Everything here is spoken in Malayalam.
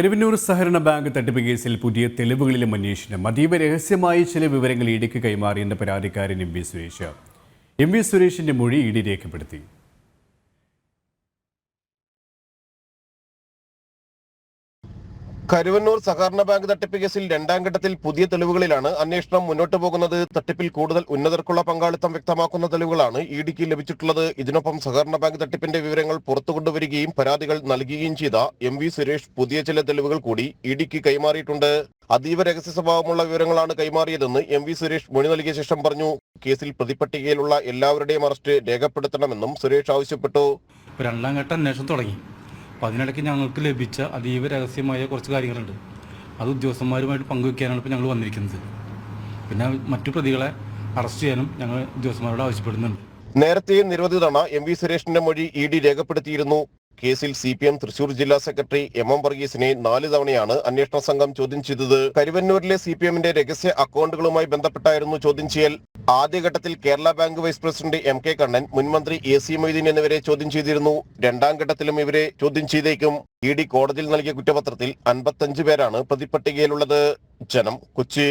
കരുവന്നൂർ സഹകരണ ബാങ്ക് തട്ടിപ്പ് കേസിൽ പുതിയ തെളിവുകളിലും അന്വേഷണം. അതീവ രഹസ്യമായി ചില വിവരങ്ങൾ ഇഡിക്ക് കൈമാറിയെന്ന പരാതിക്കാരൻ എം വി സുരേഷിന്റെ മൊഴി ഇഡി രേഖപ്പെടുത്തി. കരുവന്നൂർ സഹകരണ ബാങ്ക് തട്ടിപ്പ് കേസിൽ രണ്ടാം ഘട്ടത്തിൽ പുതിയ തെളിവുകളിലാണ് അന്വേഷണം മുന്നോട്ട് പോകുന്നത്. തട്ടിപ്പിൽ കൂടുതൽ ഉന്നതർക്കുള്ള പങ്കാളിത്തം വ്യക്തമാക്കുന്ന തെളിവുകളാണ് ഇഡിക്ക് ലഭിച്ചിട്ടുള്ളത്. ഇതിനൊപ്പം സഹകരണ ബാങ്ക് തട്ടിപ്പിന്റെ വിവരങ്ങൾ പുറത്തു കൊണ്ടുവരികയും പരാതികൾ നൽകുകയും ചെയ്ത എം വി സുരേഷ് പുതിയ ചില തെളിവുകൾ കൂടി ഇഡിക്ക് കൈമാറിയിട്ടുണ്ട്. അതീവ രഹസ്യ സ്വഭാവമുള്ള വിവരങ്ങളാണ് കൈമാറിയതെന്ന് എം വി സുരേഷ് മൊഴി നൽകിയ ശേഷം പറഞ്ഞു. കേസിൽ പ്രതിപട്ടികയിലുള്ള എല്ലാവരുടെയും അറസ്റ്റ് രേഖപ്പെടുത്തണമെന്നും സുരേഷ് ആവശ്യപ്പെട്ടു. രണ്ടാം ഘട്ട അന്വേഷണം തുടങ്ങി. അപ്പോൾ അതിനിടയ്ക്ക് ഞങ്ങൾക്ക് ലഭിച്ച അതീവ രഹസ്യമായ കുറച്ച് കാര്യങ്ങളുണ്ട്. അത് ഉദ്യോഗസ്ഥന്മാരുമായിട്ട് പങ്കുവയ്ക്കാനാണ് ഇപ്പോൾ ഞങ്ങൾ വന്നിരിക്കുന്നത്. പിന്നെ മറ്റു പ്രതികളെ അറസ്റ്റ് ചെയ്യാനും ഞങ്ങൾ ഉദ്യോഗസ്ഥന്മാരോട് ആവശ്യപ്പെടുന്നുണ്ട്. നേരത്തെയും നിരവധി തവണ എം വി സുരേഷിന്റെ മൊഴി ഇഡി രേഖപ്പെടുത്തിയിരുന്നു. കേസിൽ CPM തൃശൂർ ജില്ലാ സെക്രട്ടറി MM വർഗീസിനെ 4 തവണയാണ് അന്വേഷണ സംഘം ചോദ്യം ചെയ്തത്. കരുവന്നൂരിലെ CPMന്റെ രഹസ്യ അക്കൗണ്ടുകളുമായി ബന്ധപ്പെട്ടായിരുന്നു ചോദ്യം ചെയ്യൽ. ആദ്യഘട്ടത്തിൽ Kerala bank vice president MK Kannan, മുൻമന്ത്രി AC മൊയ്തീൻ എന്നിവരെ ചോദ്യം ചെയ്തിരുന്നു. രണ്ടാം ഘട്ടത്തിലും ഇവരെ ചോദ്യം ചെയ്തേക്കും. ഇഡി കോടതിയിൽ നൽകിയ കുറ്റപത്രത്തിൽ 55 പേരാണ് പ്രതിപട്ടികയിലുള്ളത്. ജനം, കൊച്ചി.